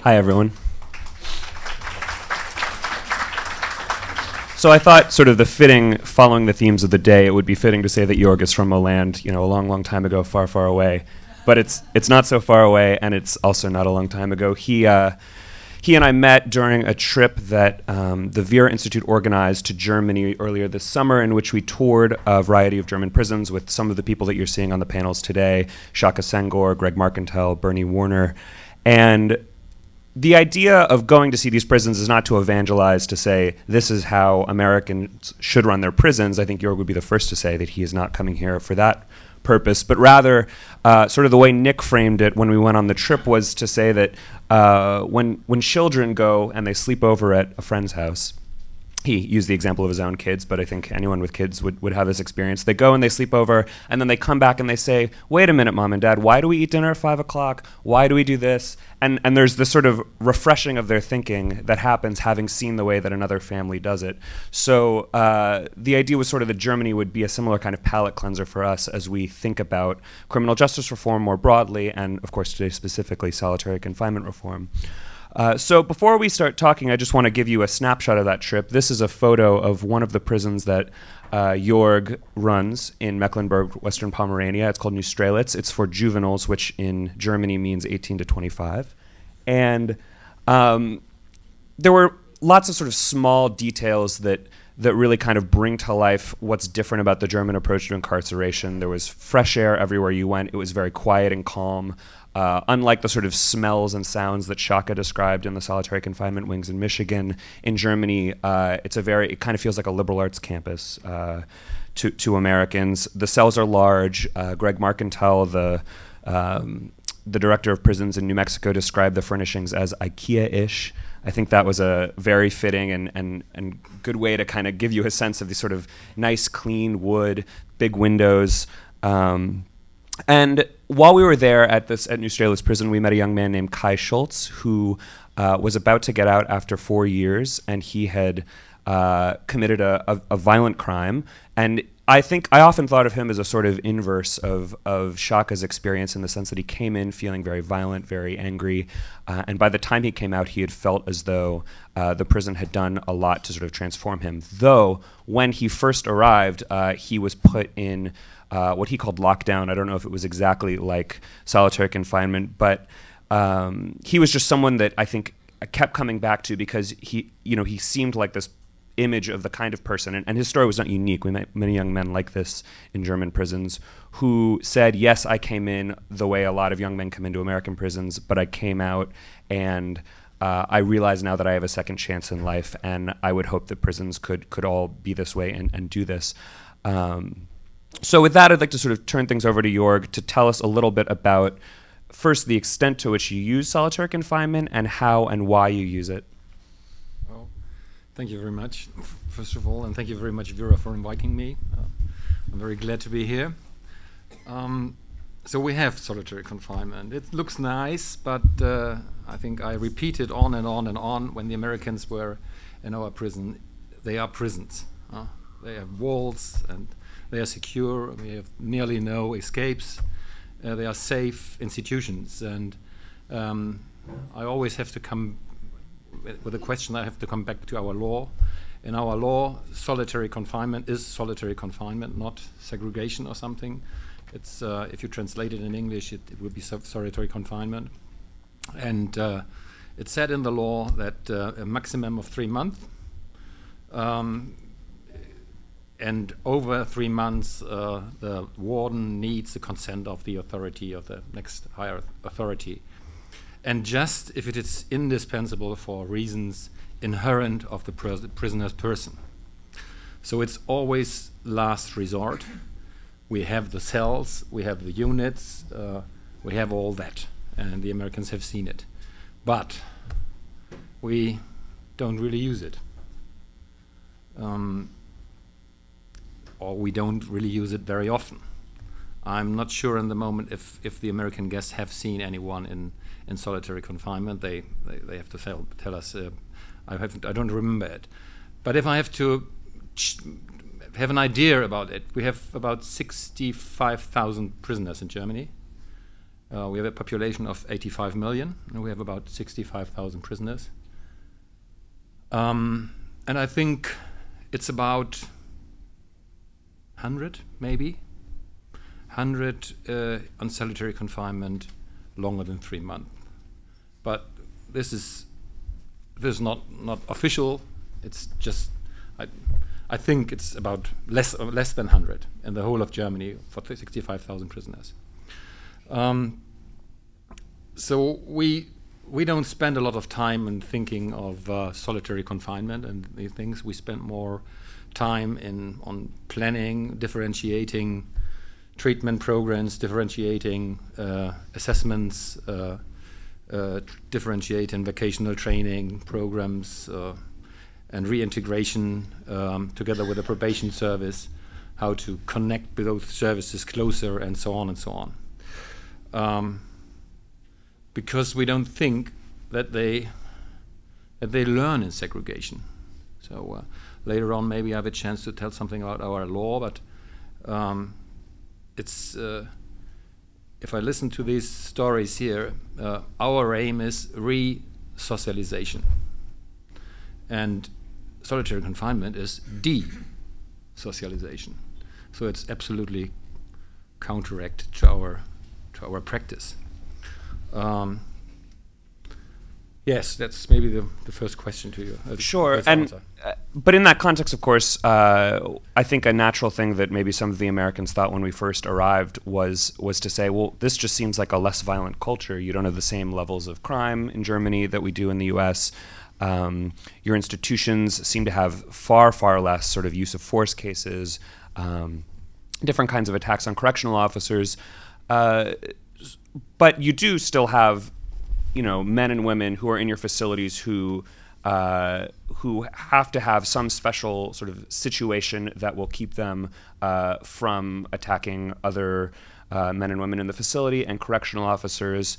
Hi, everyone. So I thought sort of following the themes of the day, it would be fitting to say that Jörg is from a land, a long, long time ago, far, far away. But it's not so far away, and it's also not a long time ago. He and I met during a trip that the Vera Institute organized to Germany earlier this summer, in which we toured a variety of German prisons with some of the people that you're seeing on the panels today: Shaka Senghor, Greg Markentel, Bernie Warner. And the idea of going to see these prisons is not to evangelize, to say this is how Americans should run their prisons. I think Jörg would be the first to say that he is not coming here for that purpose, but rather sort of the way Nick framed it when we went on the trip was to say that when children go and they sleep over at a friend's house, he used the example of his own kids, but I think anyone with kids would have this experience. They go and they sleep over, and then they come back and they say, wait a minute, Mom and Dad, why do we eat dinner at 5 o'clock? Why do we do this? And there's this sort of refreshing of their thinking that happens having seen the way that another family does it. So the idea was sort of that Germany would be a similar kind of palate cleanser for us as we think about criminal justice reform more broadly, and of course today specifically solitary confinement reform. So before we start talking, I just want to give you a snapshot of that trip. This is a photo of one of the prisons that Jörg runs in Mecklenburg, Western Pomerania. It's called Neustrelitz. It's for juveniles, which in Germany means 18 to 25. And there were lots of sort of small details that really kind of bring to life what's different about the German approach to incarceration. There was fresh air everywhere you went. It was very quiet and calm. Unlike the sort of smells and sounds that Shaka described in the solitary confinement wings in Michigan, in Germany, it kind of feels like a liberal arts campus to Americans. The cells are large. Greg Markentel, the director of prisons in New Mexico, described the furnishings as IKEA-ish. I think that was a very fitting and good way to kind of give you a sense of the sort of nice, clean wood, big windows. And while we were there at Neustrelitz prison, we met a young man named Kai Schultz, who was about to get out after 4 years, and he had committed a violent crime. And I often thought of him as a sort of inverse of Shaka's experience, in the sense that he came in feeling very violent, very angry, and by the time he came out, he had felt as though the prison had done a lot to sort of transform him. Though, when he first arrived, he was put in what he called lockdown. I don't know if it was exactly like solitary confinement, but he was just someone that I think I kept coming back to, because he seemed like this image of the kind of person, and his story was not unique. We met many young men like this in German prisons who said, yes, I came in the way a lot of young men come into American prisons, but I came out and I realize now that I have a second chance in life, and I would hope that prisons could all be this way and do this. So with that, I'd like to sort of turn things over to Jörg to tell us a little bit about, first, the extent to which you use solitary confinement and how and why you use it. Well, thank you very much, first of all, and thank you very much, Vera, for inviting me. I'm very glad to be here. So we have solitary confinement. It looks nice, but I think I repeated on and on and on when the Americans were in our prison. They are prisons. They have walls, and they are secure. We have nearly no escapes. They are safe institutions, and I always have to come with a question. I have to come back to our law. In our law, solitary confinement is solitary confinement, not segregation or something. It's if you translate it in English, it would be solitary confinement, and it's said in the law that a maximum of 3 months. And over 3 months, the warden needs the consent of the authority, of the next higher authority. And just if it is indispensable for reasons inherent of the prisoner's person. So it's always last resort. We have the cells, we have the units, we have all that. And the Americans have seen it. But we don't really use it. Or we don't really use it very often. I'm not sure in the moment if the American guests have seen anyone in solitary confinement. They have to tell us. I don't remember it. But if I have to have an idea about it, we have about 65,000 prisoners in Germany. We have a population of 85 million, and we have about 65,000 prisoners. And I think it's about 100, maybe, 100 on solitary confinement longer than 3 months. But this is not official. It's just I think it's about less than 100 in the whole of Germany for 65,000 prisoners. So we don't spend a lot of time in thinking of solitary confinement and these things. We spend more time on planning, differentiating treatment programs, differentiating assessments, differentiating vocational training programs, and reintegration together with the probation service, how to connect both services closer, and so on and so on. Because we don't think that they learn in segregation. So later on, maybe I have a chance to tell something about our law, but it's if I listen to these stories here, our aim is re-socialization. And solitary confinement is de-socialization. So it's absolutely counteract to our practice. Yes, that's maybe the first question to you. Sure, and but in that context, of course, I think a natural thing that maybe some of the Americans thought when we first arrived was to say, well, this just seems like a less violent culture. You don't have the same levels of crime in Germany that we do in the U.S. Your institutions seem to have far, far less sort of use of force cases, different kinds of attacks on correctional officers. But you do still have, men and women who are in your facilities who have to have some special sort of situation that will keep them from attacking other men and women in the facility, and correctional officers.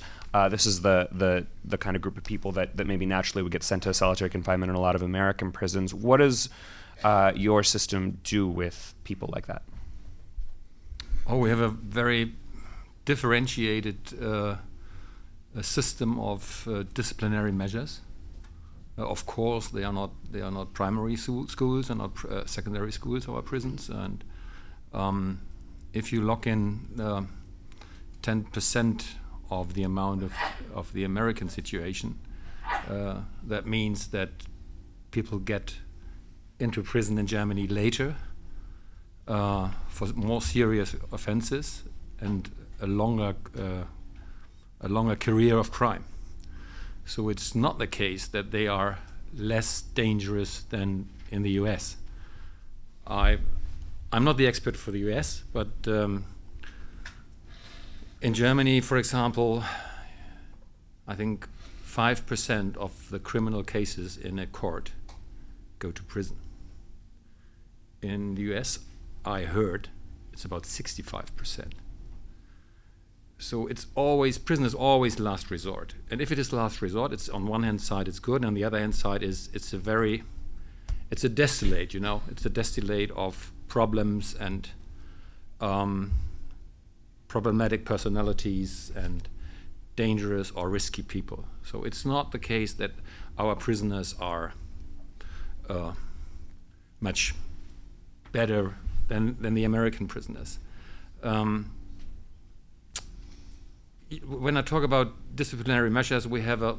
This is the kind of group of people that maybe naturally would get sent to solitary confinement in a lot of American prisons. What does your system do with people like that? Oh, we have a very differentiated a system of disciplinary measures. Of course, they are not primary schools and not secondary schools, our prisons. And if you lock in 10% of the amount of the American situation, that means that people get into prison in Germany later for more serious offenses and a longer career of crime. So it's not the case that they are less dangerous than in the US. I'm not the expert for the US, but in Germany, for example, I think 5% of the criminal cases in a court go to prison. In the US, I heard it's about 65%. So it's always, prison is always last resort. And if it is last resort, it's on one hand side it's good, and on the other hand side it's a distillate, It's a distillate of problems and problematic personalities and dangerous or risky people. So it's not the case that our prisoners are much better than the American prisoners. When I talk about disciplinary measures, we have a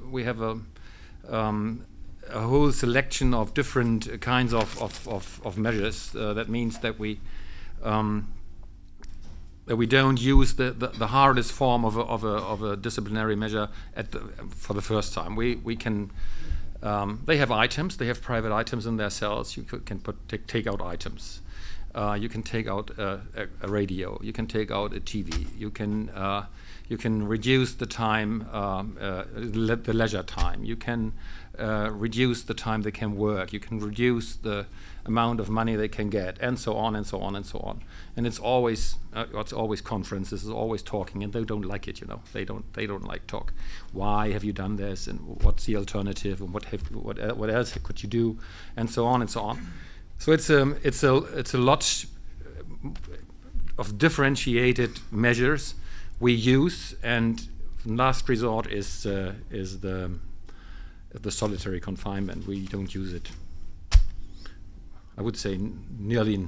whole selection of different kinds of measures. That means that we don't use the hardest form of a disciplinary measure for the first time. We can. They have items. They have private items in their cells. You can take out items. You can take out a radio. You can take out a TV. You can reduce the time, the leisure time. You can reduce the time they can work. You can reduce the amount of money they can get, and so on and so on and so on. And it's always conferences. It's always talking, and they don't like it. They don't like talk. Why have you done this? And what's the alternative? And what else could you do? And so on and so on. So it's a lot of differentiated measures we use, and last resort is the solitary confinement. We don't use it. I would say nearly.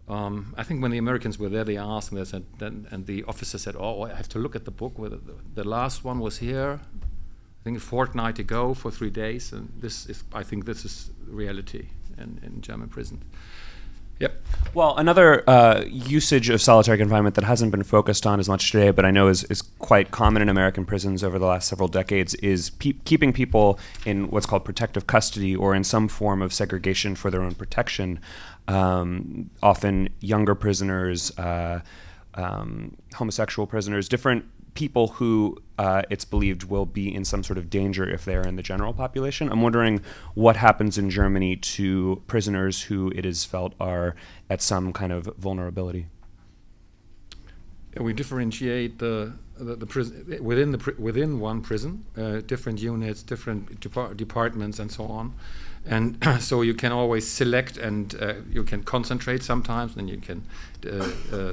I think when the Americans were there, they asked me, and the officer said, "Oh, I have to look at the book. The last one was here, I think a fortnight ago for 3 days, and I think this is reality in German prisons." Yep. Well, another usage of solitary confinement that hasn't been focused on as much today, but I know is quite common in American prisons over the last several decades, is keeping people in what's called protective custody or in some form of segregation for their own protection. Often younger prisoners, homosexual prisoners, different people who it's believed will be in some sort of danger if they're in the general population. I'm wondering what happens in Germany to prisoners who it is felt are at some kind of vulnerability. We differentiate the prison within one prison, different units, different departments, and so on. And so you can always select, and you can concentrate sometimes, and you can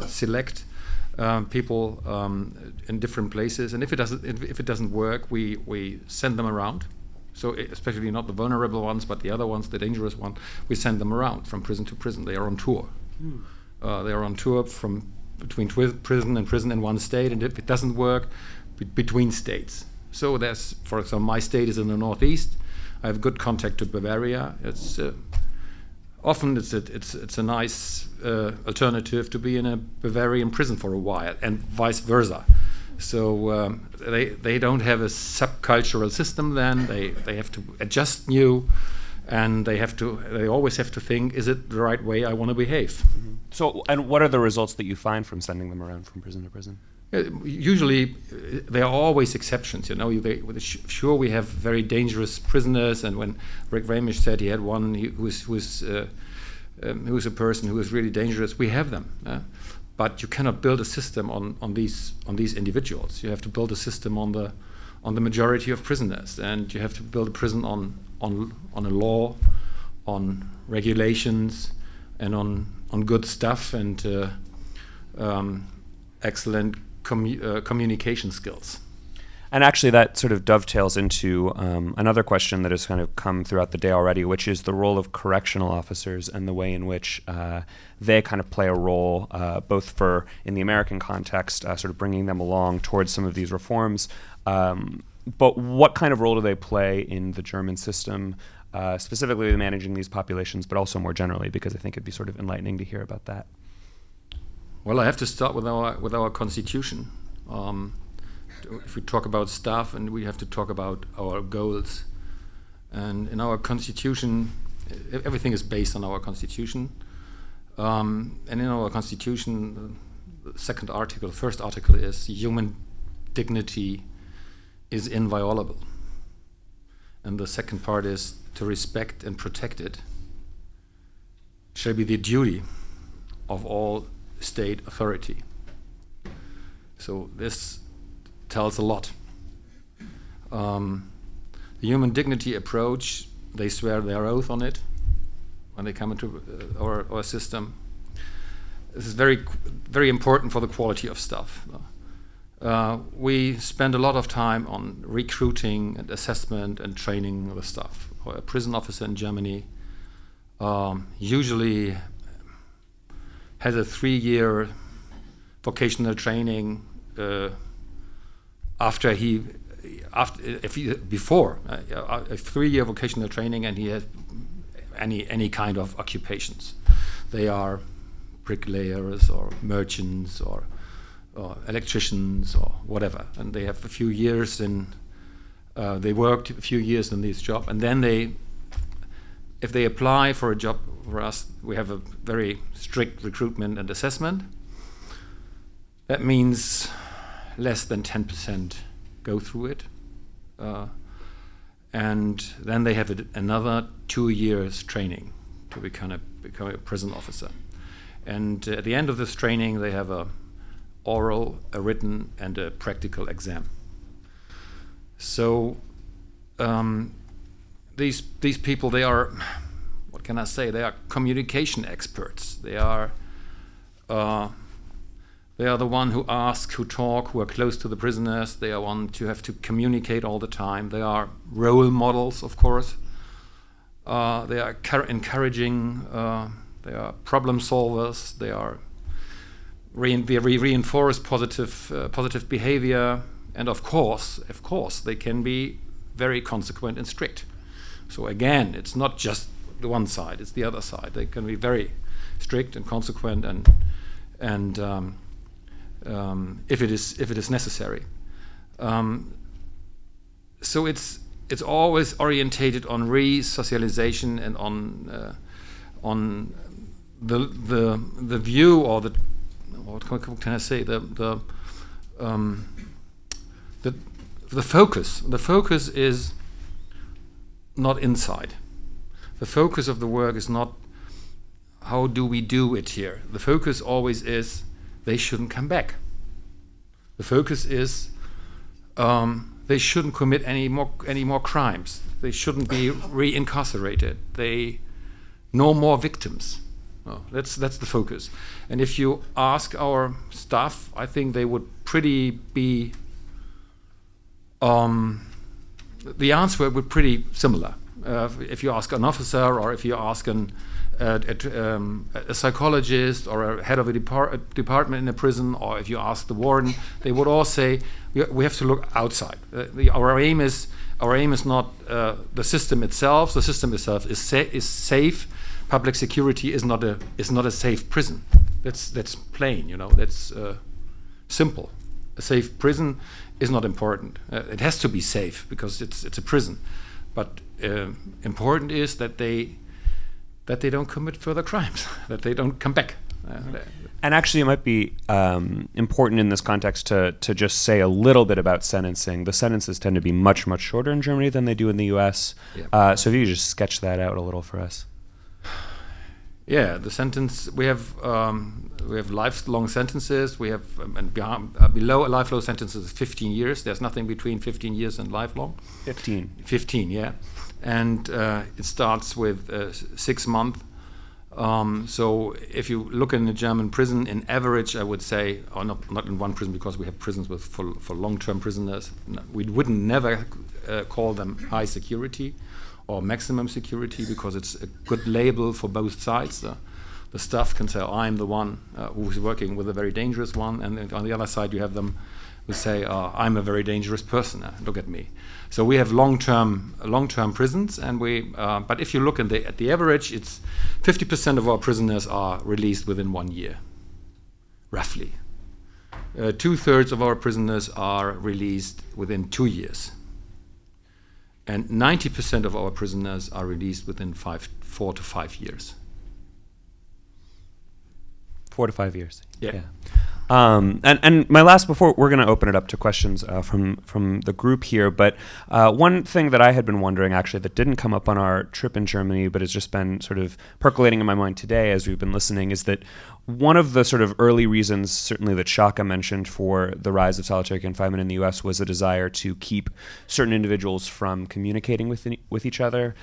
select people in different places. And if it doesn't work, we send them around. So especially not the vulnerable ones, but the other ones, the dangerous ones, we send them around from prison to prison. They are on tour. They are on tour from between prison and prison in one state, and if it doesn't work, between states. So there's, for example, my state is in the northeast. I have good contact to Bavaria. It's often it's a nice alternative to be in a Bavarian prison for a while, and vice versa. So they don't have a subcultural system. Then they have to adjust new, and they always have to think, is it the right way I want to behave? Mm-hmm. So, and what are the results that you find from sending them around from prison to prison? Usually, there are always exceptions. You know, sure we have very dangerous prisoners, and when Rick Ramish said he had one who was a person who was really dangerous, we have them. But you cannot build a system on these individuals. You have to build a system on the majority of prisoners, and you have to build a prison on a law, on regulations, and on good stuff, and excellent communication skills. And actually that sort of dovetails into another question that has kind of come throughout the day already, which is the role of correctional officers and the way in which they kind of play a role, both for, in the American context, sort of bringing them along towards some of these reforms. But what kind of role do they play in the German system, specifically managing these populations, but also more generally, because I think it'd be sort of enlightening to hear about that. Well, I have to start with our constitution. If we talk about staff, and we have to talk about our goals. And in our constitution, everything is based on our constitution. And in our constitution, the first article is human dignity is inviolable. And the second part is to respect and protect it shall be the duty of all state authority. So this tells a lot. The human dignity approach, they swear their oath on it when they come into our system. This is very, very important for the quality of stuff. We spend a lot of time on recruiting and assessment and training the staff. A prison officer in Germany usually has a 3-year vocational training before a 3-year vocational training, and he has any kind of occupations. They are bricklayers or merchants or electricians or whatever, and they have a few years they worked a few years in this job, and then if they apply for a job for us, we have a very strict recruitment and assessment. That means less than 10% go through it, and then they have another 2 years training to become a prison officer. And at the end of this training, they have a oral, a written, and a practical exam. So these people, they are, what can I say? They are communication experts. They are They are the one who ask, who talk, who are close to the prisoners. They are one to have to communicate all the time. They are role models, of course. They are encouraging. They are problem solvers. They are reinforce positive behavior, and of course, they can be very consequent and strict. So again, it's not just the one side; it's the other side. They can be very strict and consequent, and if it is necessary. So it's always orientated on re-socialization and on the view, or the what can I say, the focus. The focus is not inside. The focus of the work is not how do we do it here. The focus always is they shouldn't come back. The focus is they shouldn't commit any more crimes. They shouldn't be re-incarcerated. No more victims. No, that's the focus. And if you ask our staff, I think they would pretty be. The answer would be pretty similar. If you ask an officer, or if you ask a psychologist, or a head of a department in a prison, or if you ask the warden, they would all say we have to look outside. Our aim is not the system itself. The system itself is safe. Public security is not a safe prison. That's plain, you know. That's simple. A safe prison is not important. It has to be safe because it's a prison. But important is that they don't commit further crimes, that they don't come back. And actually, it might be important in this context to just say a little bit about sentencing. The sentences tend to be much, much shorter in Germany than they do in the U.S. Yeah. So if you could just sketch that out a little for us. Yeah, the sentence, we have lifelong sentences. We have below a lifelong sentence is 15 years. There's nothing between 15 years and lifelong. 15, yeah. And it starts with 6 months. So if you look in the German prison, in average, I would say, or not in one prison, because we have prisons for long-term prisoners. We wouldn't never call them high security or maximum security, because it's a good label for both sides. The staff can say, I'm the one who's working with a very dangerous one, and on the other side you have them who say, I'm a very dangerous person, look at me. So we have long-term prisons, and but if you look at the average, it's 50% of our prisoners are released within 1 year, roughly. 2/3 of our prisoners are released within 2 years. And 90% of our prisoners are released within 4 to 5 years. 4 to 5 years. Yeah. And my last, before we're going to open it up to questions from the group here, but one thing that I had been wondering, actually, that didn't come up on our trip in Germany, but has just been sort of percolating in my mind today as we've been listening, is that one of the sort of early reasons, certainly that Chammah mentioned, for the rise of solitary confinement in the U.S. was a desire to keep certain individuals from communicating with each other.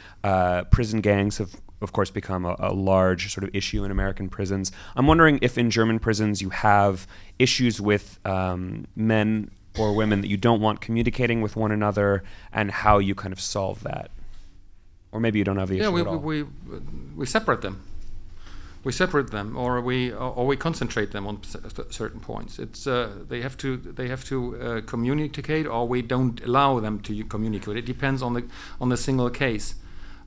Prison gangs have, of course, become a large sort of issue in American prisons. I'm wondering if in German prisons you have issues with men or women that you don't want communicating with one another, and how you kind of solve that. Or maybe you don't have the issue at all. We separate them. We separate them, or we concentrate them on certain points. It's they have to communicate, or we don't allow them to communicate. It depends on the single case.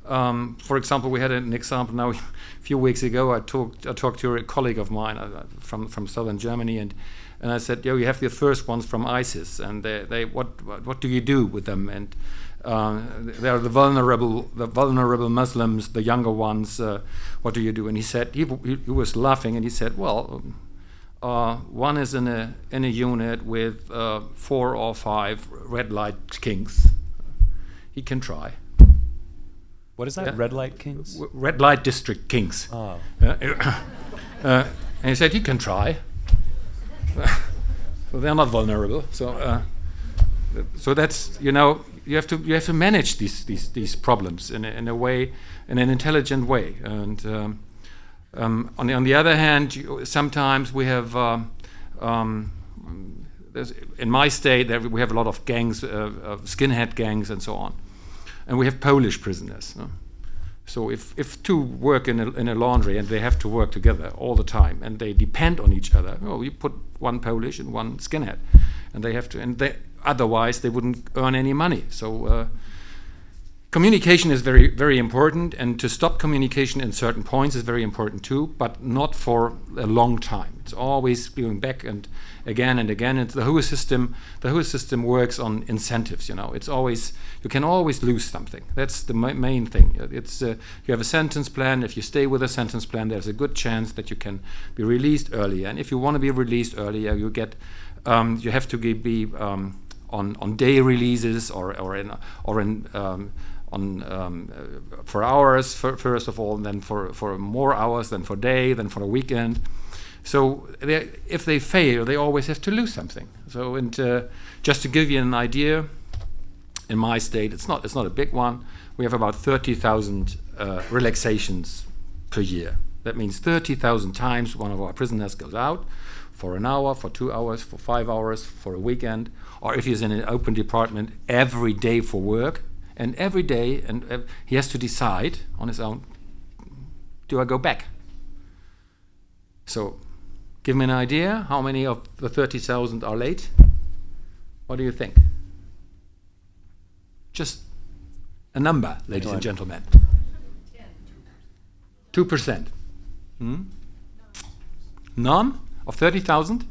For example, we had an example now a few weeks ago. I talked to a colleague of mine from southern Germany, and I said, "Yo, you have the first ones from ISIS, and what do you do with them?" And they are the vulnerable Muslims, the younger ones. What do you do? And he said, he was laughing, and he said, "Well, one is in a unit with 4 or 5 red light kings. He can try." What is that? Yeah. Red light kings? Red light district kings. Oh. And he said he can try. So they're not vulnerable. So that's, you have to manage these problems in a way, in an intelligent way. And on the other hand, sometimes we have In my state, we have a lot of gangs, skinhead gangs, and so on, and we have Polish prisoners. No? So if two work in a laundry and they have to work together all the time and they depend on each other, you put one Polish and one skinhead, and they have to, otherwise they wouldn't earn any money. So communication is very, very important, and to stop communication in certain points is very important too, but not for a long time. It's always going back and again and again. And the whole system works on incentives. It's always, you can always lose something. That's the main thing. It's you have a sentence plan. If you stay with a sentence plan, there's a good chance that you can be released earlier. And if you want to be released earlier, you have to be on day releases or for hours first of all, and then for more hours, then for day, then for a weekend. So if they fail, they always have to lose something. So just to give you an idea, in my state, it's not a big one. We have about 30,000 relaxations per year. That means 30,000 times one of our prisoners goes out for an hour, for 2 hours, for 5 hours, for a weekend, or if he's in an open department, every day for work. And every day, he has to decide on his own, do I go back? So give me an idea, how many of the 30,000 are late? What do you think? Just a number, ladies and gentlemen. 2%. None of 30,000?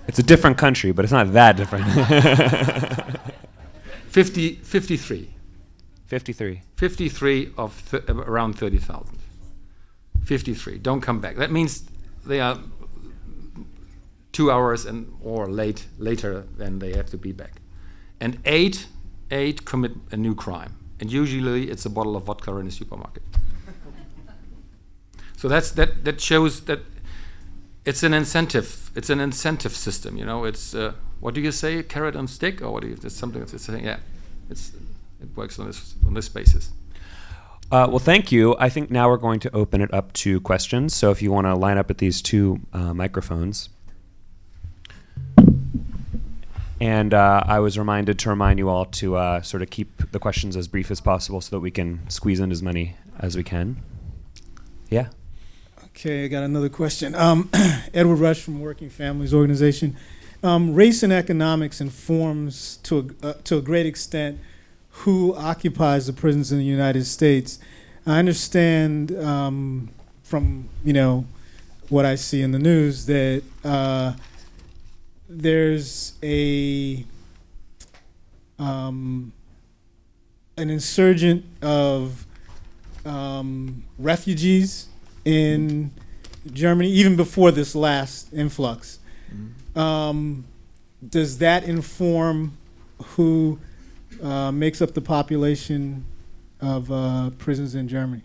It's a different country, but it's not that different. 53. 53. 53 of around 30,000. 53 don't come back. That means they are 2 hours or later than they have to be back. And eight commit a new crime. And usually it's a bottle of vodka in a supermarket. So that shows that it's an incentive. It's an incentive system. It's what do you say? Carrot on stick, or what do you? It's something that's saying. Yeah, it works on this basis. Well, thank you. I think now we're going to open it up to questions. So if you want to line up at these two microphones. And I was reminded to remind you all to sort of keep the questions as brief as possible so that we can squeeze in as many as we can. Yeah. Okay, I got another question. Edward Rush from Working Families Organization. Race and economics informs to a great extent who occupies the prisons in the United States. I understand from what I see in the news that there's an insurgent of refugees in Germany, even before this last influx. Does that inform who makes up the population of prisons in Germany?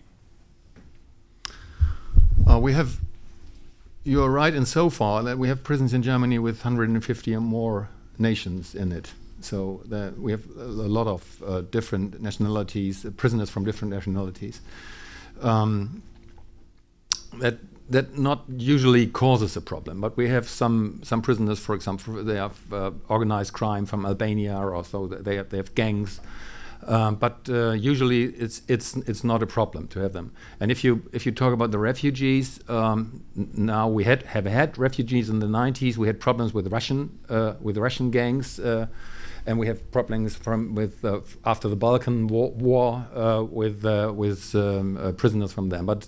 You are right in so far that we have prisons in Germany with 150 or more nations in it. So that we have a lot of different nationalities, prisoners from different nationalities. That not usually causes a problem, but we have some prisoners, for example, they have organized crime from Albania, or so they have gangs, but usually it's not a problem to have them. And if you talk about the refugees, now we have had refugees in the 90s. We had problems with Russian gangs. And we have problems after the Balkan War with prisoners from them. But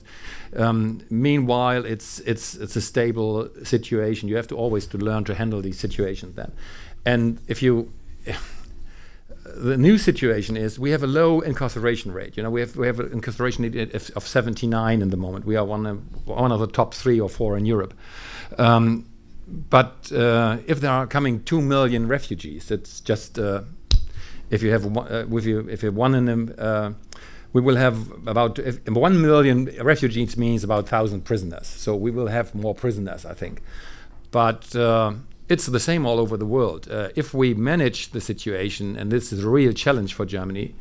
meanwhile, it's a stable situation. You have to always learn to handle these situations then. And the new situation is we have a low incarceration rate. We have an incarceration rate of 79 in the moment. We are one of the top 3 or 4 in Europe. But if there are coming 2 million refugees, it's just if you have one in them, we will have about 1 million refugees means about 1,000 prisoners. So we will have more prisoners, I think. But it's the same all over the world. If we manage the situation, and this is a real challenge for Germany,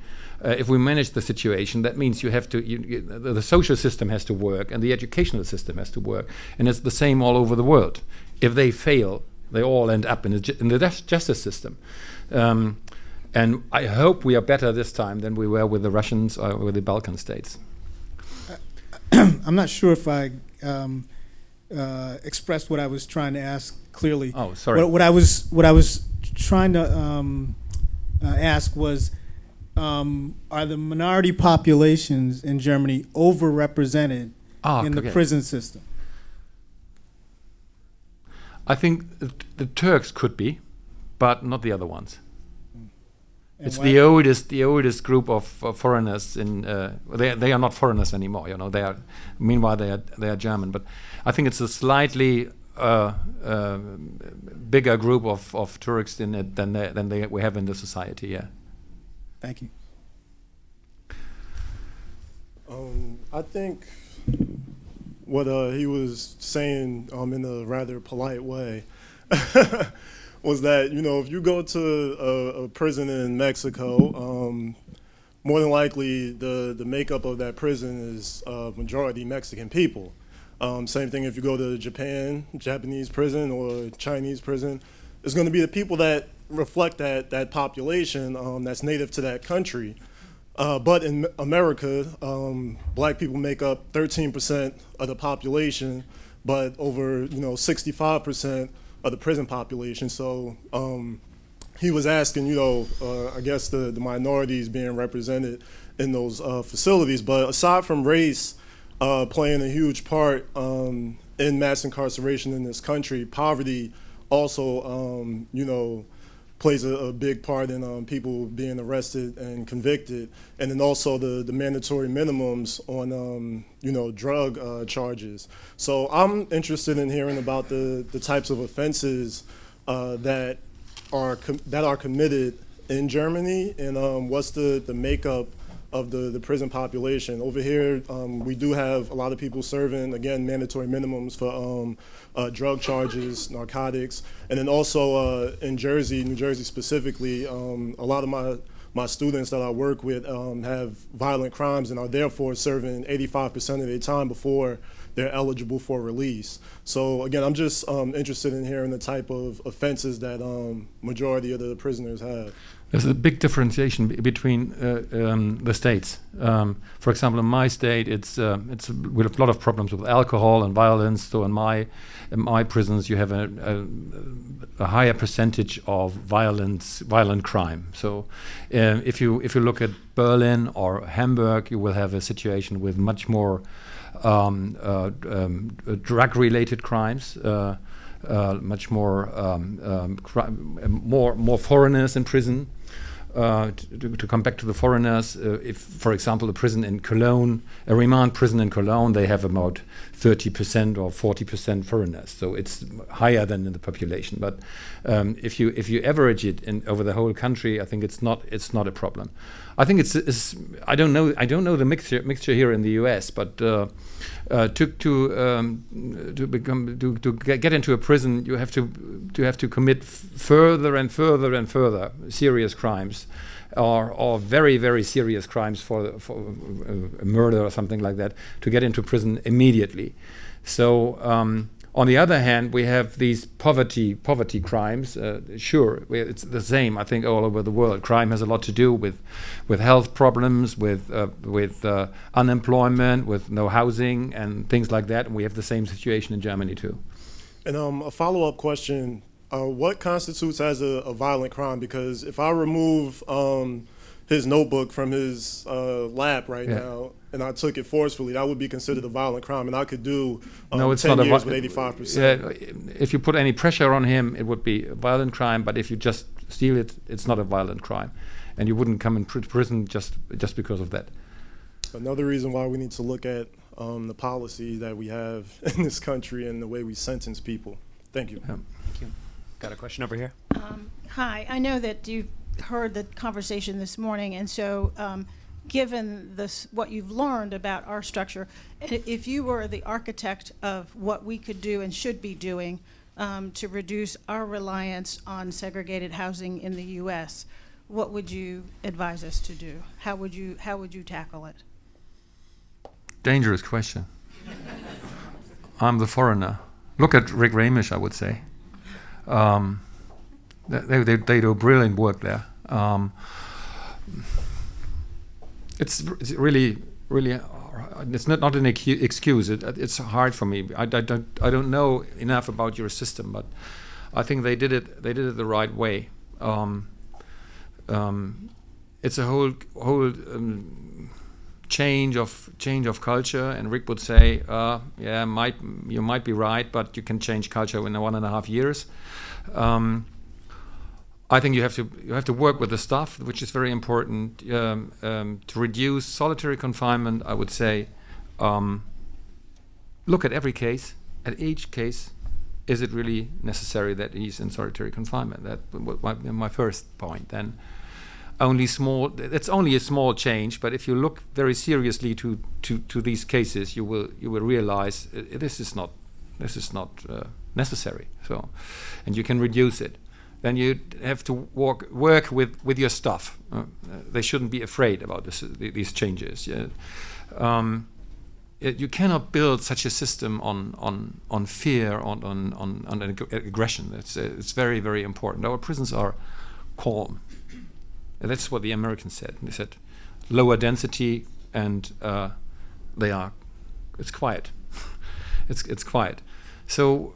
if we manage the situation, that means you have to, the social system has to work and the educational system has to work, and it's the same all over the world. If they fail, they all end up in the justice system. And I hope we are better this time than we were with the Russians or with the Balkan states. I'm not sure if I expressed what I was trying to ask clearly. Oh, sorry. What I was trying to ask was, are the minority populations in Germany overrepresented in the prison system? I think the Turks could be, but not the other ones. And it's the oldest group of foreigners in. They are not foreigners anymore. You know, they are. Meanwhile, they are German. But I think it's a slightly bigger group of Turks in it than we have in the society. Yeah. Thank you. I think what he was saying in a rather polite way was that, you know, if you go to a prison in Mexico, more than likely the makeup of that prison is majority Mexican people. Same thing if you go to Japanese prison or Chinese prison, it's going to be the people that reflect that population that's native to that country. But in America, black people make up 13% of the population, but over 65% of the prison population. So he was asking, I guess the minorities being represented in those facilities. But aside from race playing a huge part in mass incarceration in this country, poverty also, plays a big part in people being arrested and convicted, and then also the mandatory minimums on drug charges. So I'm interested in hearing about the types of offenses that are committed in Germany, and what's the makeup of the prison population. Over here, we do have a lot of people serving, again, mandatory minimums for drug charges, narcotics, and then also in New Jersey specifically, a lot of my students that I work with have violent crimes and are therefore serving 85% of their time before they're eligible for release. So again, I'm just interested in hearing the type of offenses that majority of the prisoners have. There's a big differentiation between the states. For example, in my state, we have a lot of problems with alcohol and violence. So in my prisons, you have a higher percentage of violent crime. So if you look at Berlin or Hamburg, you will have a situation with much more drug-related crimes. Much more more foreigners in prison. To come back to the foreigners, if, for example, a prison in Cologne, a remand prison in Cologne, they have about 30% or 40% foreigners, so it's higher than in the population. But if you average it over the whole country, I think it's not a problem. I think I don't know the mixture here in the U.S., but to get into a prison, you have to commit further and further and further serious crimes, or very, very serious crimes for murder or something like that, to get into prison immediately. So on the other hand, we have these poverty crimes. Sure, it's the same, I think, all over the world. Crime has a lot to do with health problems, with unemployment, with no housing and things like that. And we have the same situation in Germany too. And a follow-up question: what constitutes as a violent crime? Because if I remove his notebook from his lap right now, and I took it forcefully, that would be considered a violent crime, and I could do 10 years with 85%. If you put any pressure on him, it would be a violent crime, but if you just steal it, it's not a violent crime, and you wouldn't come in prison just because of that. Another reason why we need to look at the policy that we have in this country and the way we sentence people. Thank you. Thank you. Got a question over here? Hi, I know that you've heard the conversation this morning, and so given what you've learned about our structure, if you were the architect of what we could do and should be doing to reduce our reliance on segregated housing in the U.S., what would you advise us to do? How would you tackle it? Dangerous question. I'm the foreigner. Look at Rick Ramish, I would say. They do brilliant work there. It's really, it's not an excuse. It's hard for me. I don't know enough about your system, but I think they did it the right way. It's a whole change of culture, and Rick would say, yeah, you might be right, but you can change culture in 1.5 years. I think you have to work with the staff, which is very important. To reduce solitary confinement, I would say, look at every case. At each case, is it really necessary that he's in solitary confinement? That was my first point. Then, it's only a small change, but if you look very seriously to these cases, you will realize this is not necessary. So, and you can reduce it. Then you have to work with your staff. They shouldn't be afraid about these changes. Yeah. You cannot build such a system on fear, on aggression. It's very, very important. Our prisons are calm. And that's what the Americans said. They said lower density, and it's quiet. it's quiet. So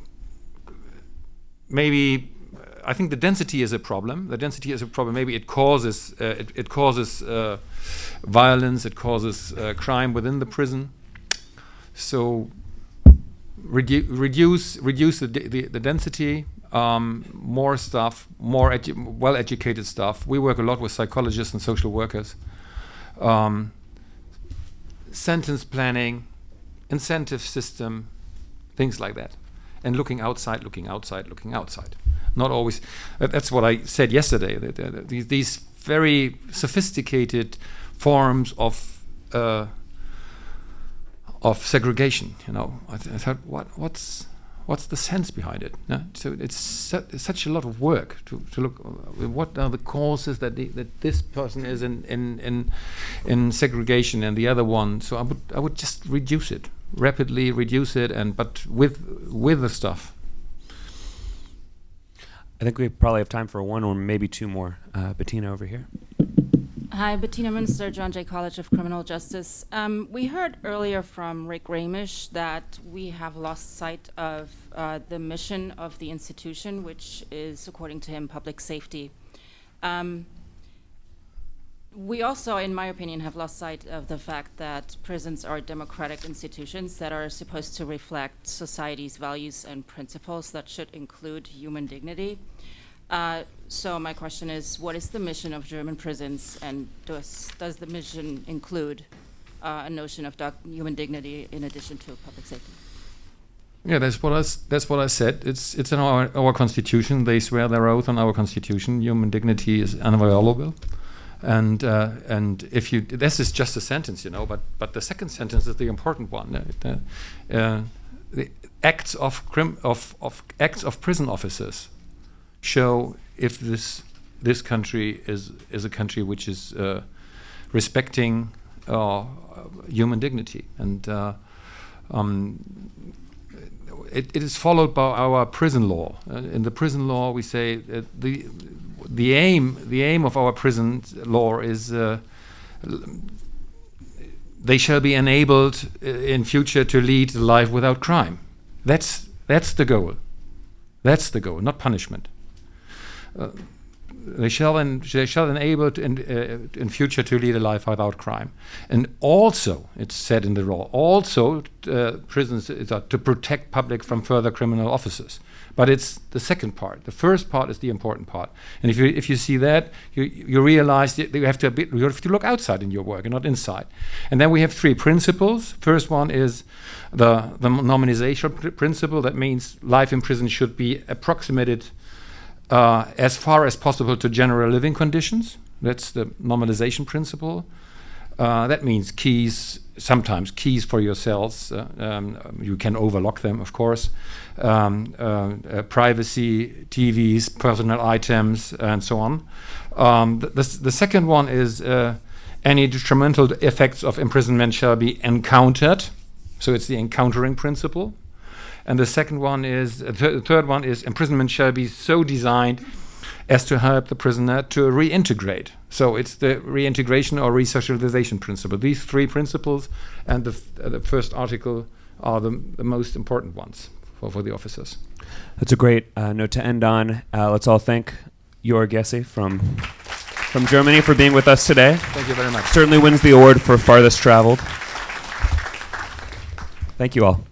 maybe I think the density is a problem. Maybe it causes violence. It causes crime within the prison. So reduce the density. More staff, more well-educated staff. We work a lot with psychologists and social workers. Sentence planning, incentive system, things like that. And looking outside. Not always. That's what I said yesterday. That these very sophisticated forms of segregation. You know, I thought, what's the sense behind it? No? So it's such a lot of work to look. What are the causes that this person is in segregation and the other one? So I would just rapidly reduce it, but with the stuff. I think we probably have time for one or maybe two more. Bettina over here. Hi, Bettina Münster, John Jay College of Criminal Justice. We heard earlier from Rick Ramish that we have lost sight of the mission of the institution, which is, according to him, public safety. We also, in my opinion, have lost sight of the fact that prisons are democratic institutions that are supposed to reflect society's values and principles that should include human dignity. So my question is, what is the mission of German prisons, and does the mission include a notion of human dignity in addition to public safety? Yeah, that's what I said. It's in our constitution. They swear their oath on our constitution. Human dignity is inviolable. And if you, this is just a sentence, you know, but the second sentence is the important one. The acts of prison officers show if this country is a country which is respecting human dignity, and it is followed by our prison law. In the prison law, we say that the aim of our prison law is they shall be enabled in future to lead a life without crime. That's the goal. That's the goal, not punishment. They shall enable in future to lead a life without crime. And also, it's said in the law, also prisons are to protect public from further criminal officers. But it's the second part. The first part is the important part. And if you see that, you realize that you have to look outside in your work and not inside. And then we have three principles. First one is the nominalization principle. That means life in prison should be approximated as far as possible to general living conditions. That's the normalization principle. That means keys, sometimes keys for your cells. You can overlock them, of course. Privacy, TVs, personal items, and so on. The second one is any detrimental effects of imprisonment shall be encountered. So it's the encountering principle. And the second one is, the third one is imprisonment shall be so designed as to help the prisoner to reintegrate. So it's the reintegration or resocialization principle. These three principles and the first article are the most important ones for the officers. That's a great note to end on. Let's all thank Jörg from Germany for being with us today. Thank you very much. Certainly wins the award for farthest traveled. Thank you all.